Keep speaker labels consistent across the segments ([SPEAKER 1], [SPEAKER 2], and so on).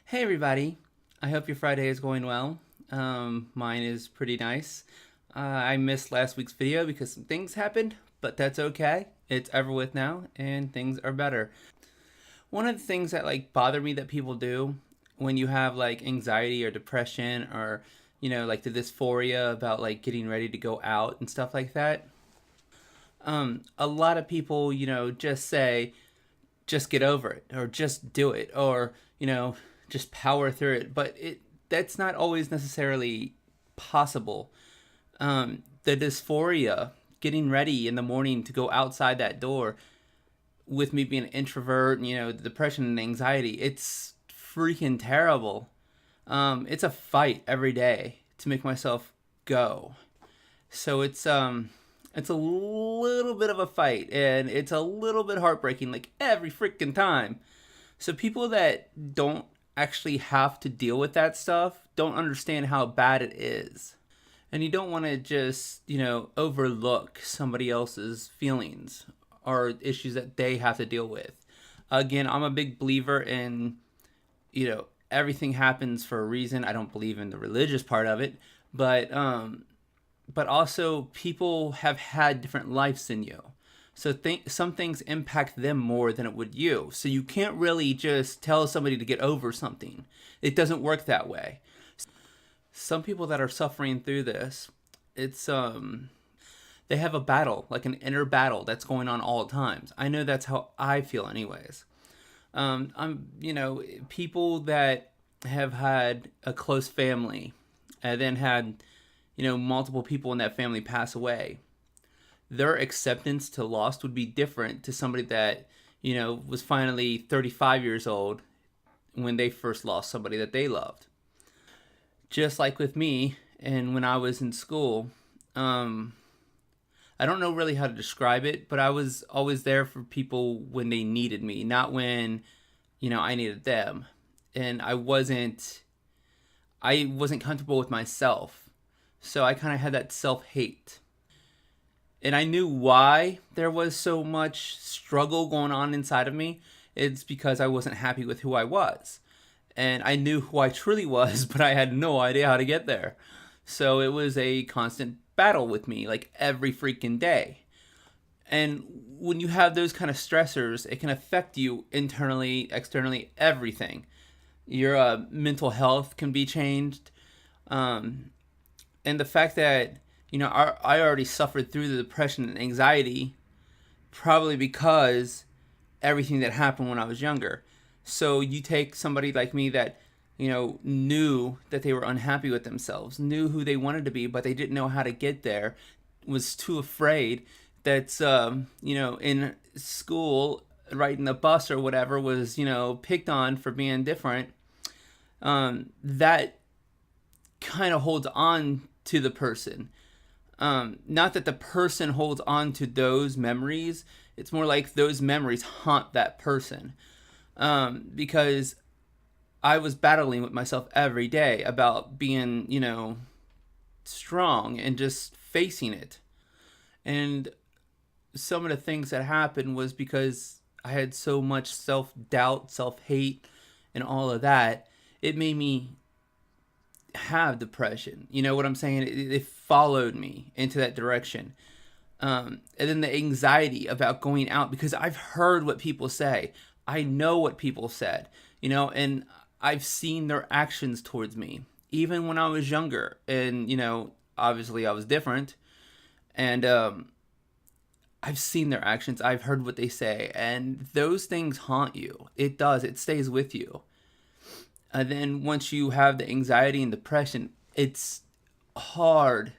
[SPEAKER 1] Hey everybody, I hope your Friday is going well. Mine is pretty nice. I missed last week's video because some things happened, but that's okay. It's over with now and things are better. One of the things that bother me that people do when you have anxiety or depression or like the dysphoria about getting ready to go out and stuff like that. A lot of people, just say just get over it or just do it or just power through it, but that's not always necessarily possible. The dysphoria, getting ready in the morning to go outside that door, with me being an introvert and the depression and anxiety, it's freaking terrible. It's a fight every day to make myself go. So it's a little bit of a fight, and it's a little bit heartbreaking, like every freaking time. So people that don't actually have to deal with that stuff don't understand how bad it is. And you don't want to just, overlook somebody else's feelings or issues that they have to deal with. Again, I'm a big believer in, everything happens for a reason. I don't believe in the religious part of it, but also people have had different lives than you. So some things impact them more than it would you. So you can't really just tell somebody to get over something. It doesn't work that way. Some people that are suffering through this, it's they have a battle, like an inner battle that's going on all the times. I know that's how I feel anyways. People that have had a close family and then had multiple people in that family pass away, their acceptance to loss would be different to somebody that, was finally 35 years old when they first lost somebody that they loved. Just like with me, and when I was in school, I don't know really how to describe it, but I was always there for people when they needed me, not when, I needed them. And I wasn't comfortable with myself. So I kind of had that self-hate. And I knew why there was so much struggle going on inside of me. It's because I wasn't happy with who I was. And I knew who I truly was, but I had no idea how to get there. So it was a constant battle with me, like every freaking day. And when you have those kind of stressors, it can affect you internally, externally, everything. Your mental health can be changed. And the fact that I already suffered through the depression and anxiety, probably because everything that happened when I was younger. So you take somebody like me that knew that they were unhappy with themselves, knew who they wanted to be, but they didn't know how to get there, was too afraid. That's in school, riding the bus or whatever, was picked on for being different. That kind of holds on to the person. Not that the person holds on to those memories. It's more like those memories haunt that person. Because I was battling with myself every day about being, strong and just facing it. And some of the things that happened was because I had so much self-doubt, self-hate, and all of that. It made me have depression. You know what I'm saying? It followed me into that direction. And then the anxiety about going out, because I've heard what people say. I know what people said, and I've seen their actions towards me, even when I was younger. And, obviously I was different. And I've seen their actions. I've heard what they say. And those things haunt you. It does. It stays with you. And then once you have the anxiety and depression, it's hard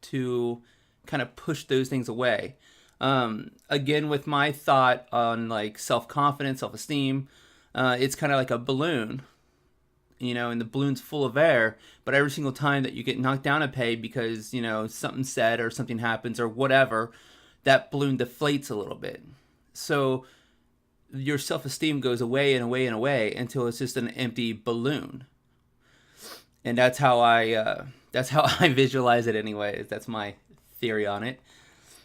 [SPEAKER 1] to kind of push those things away. Again, with my thought on self-confidence, self-esteem, it's kind of like a balloon, and the balloon's full of air, but every single time that you get knocked down a peg because, something's said or something happens or whatever, that balloon deflates a little bit. So your self-esteem goes away and away and away until it's just an empty balloon. And that's how I visualize it anyways. That's my theory on it.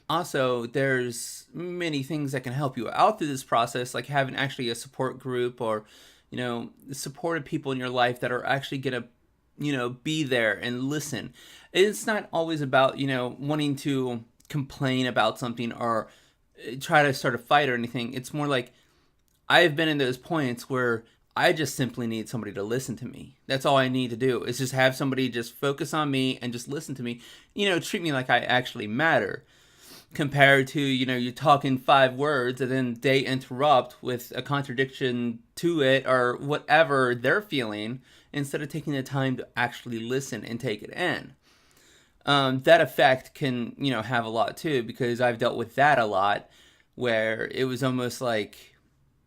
[SPEAKER 1] Also, there's many things that can help you out through this process, like having actually a support group or, supportive people in your life that are actually gonna, be there and listen. It's not always about, wanting to complain about something or try to start a fight or anything. It's more like I've been in those points where I just simply need somebody to listen to me. That's all I need to do is just have somebody just focus on me and just listen to me, treat me like I actually matter. Compared to, you're talking 5 words and then they interrupt with a contradiction to it or whatever they're feeling instead of taking the time to actually listen and take it in. That effect can, have a lot too, because I've dealt with that a lot where it was almost like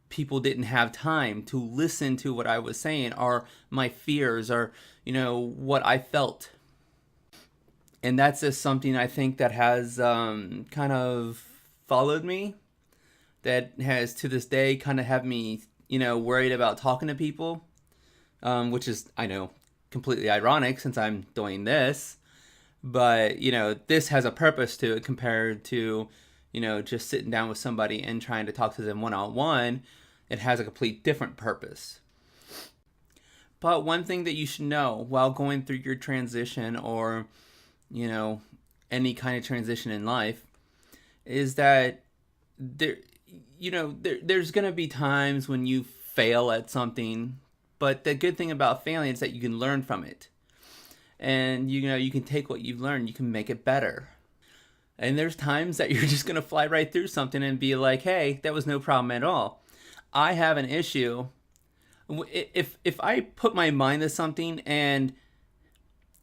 [SPEAKER 1] people didn't have time to listen to what I was saying or my fears or, what I felt. And that's just something I think that has kind of followed me, that has to this day kind of have me, worried about talking to people, which is, I know, completely ironic since I'm doing this. But, this has a purpose to it compared to, just sitting down with somebody and trying to talk to them one-on-one. It has a complete different purpose. But one thing that you should know while going through your transition or, any kind of transition in life is that there's going to be times when you fail at something. But the good thing about failing is that you can learn from it. And, you can take what you've learned, you can make it better. And there's times that you're just going to fly right through something and be like, hey, that was no problem at all. I have an issue. If I put my mind to something and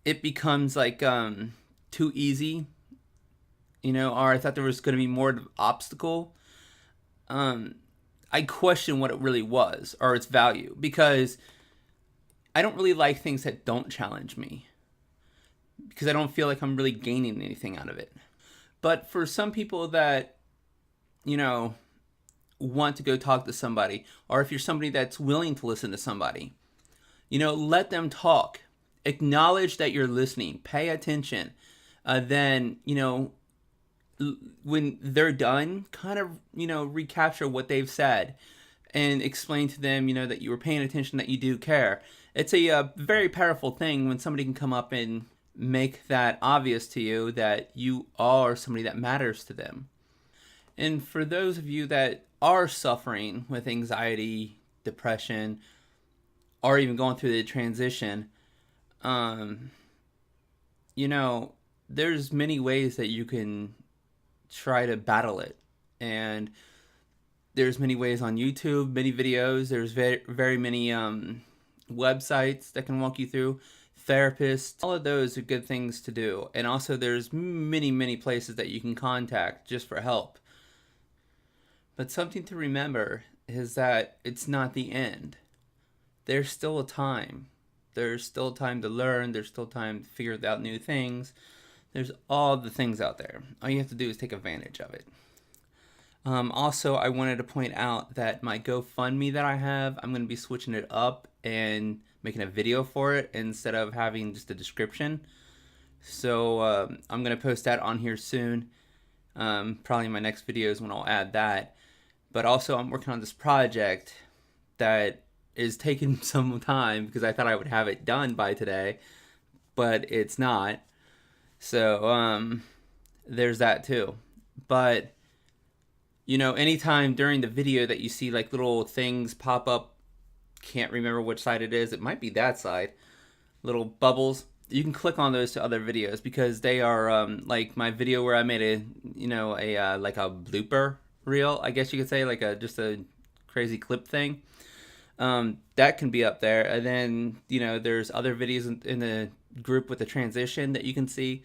[SPEAKER 1] it becomes like too easy, or I thought there was going to be more of an obstacle, I question what it really was or its value, because I don't really like things that don't challenge me, because I don't feel like I'm really gaining anything out of it. But for some people that, want to go talk to somebody, or if you're somebody that's willing to listen to somebody, let them talk. Acknowledge that you're listening. Pay attention. Then, when they're done, kind of, recapture what they've said and explain to them, that you were paying attention, that you do care. It's a very powerful thing when somebody can come up and make that obvious to you that you are somebody that matters to them. And for those of you that are suffering with anxiety, depression, or even going through the transition, there's many ways that you can try to battle it. And there's many ways on YouTube, many videos. There's very, very many websites that can walk you through, therapists. All of those are good things to do. And also there's many, many places that you can contact just for help. But something to remember is that it's not the end. There's still a time. There's still time to learn. There's still time to figure out new things. There's all the things out there. All you have to do is take advantage of it. Also, I wanted to point out that my GoFundMe that I have, I'm going to be switching it up and making a video for it instead of having just a description. So I'm going to post that on here soon. Probably in my next video is when I'll add that. But also I'm working on this project that is taking some time because I thought I would have it done by today, but it's not. So there's that too. But anytime during the video that you see like little things pop up, can't remember which side it is, it might be that side, little bubbles, you can click on those to other videos, because they are like my video where I made a like a blooper reel, I guess you could say, like just a crazy clip thing. That can be up there. And then there's other videos in the group with the transition that you can see.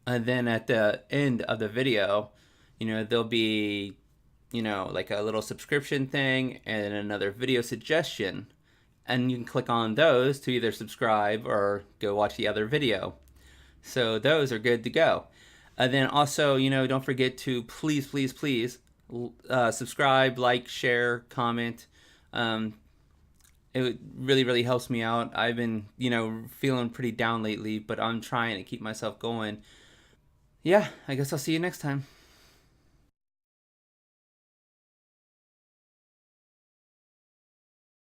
[SPEAKER 1] And then at the end of the video, there'll be like a little subscription thing and another video suggestion, and you can click on those to either subscribe or go watch the other video. So those are good to go. And then also, don't forget to please subscribe, like, share, comment. It really, really helps me out. I've been, feeling pretty down lately, but I'm trying to keep myself going. Yeah, I guess I'll see you next time.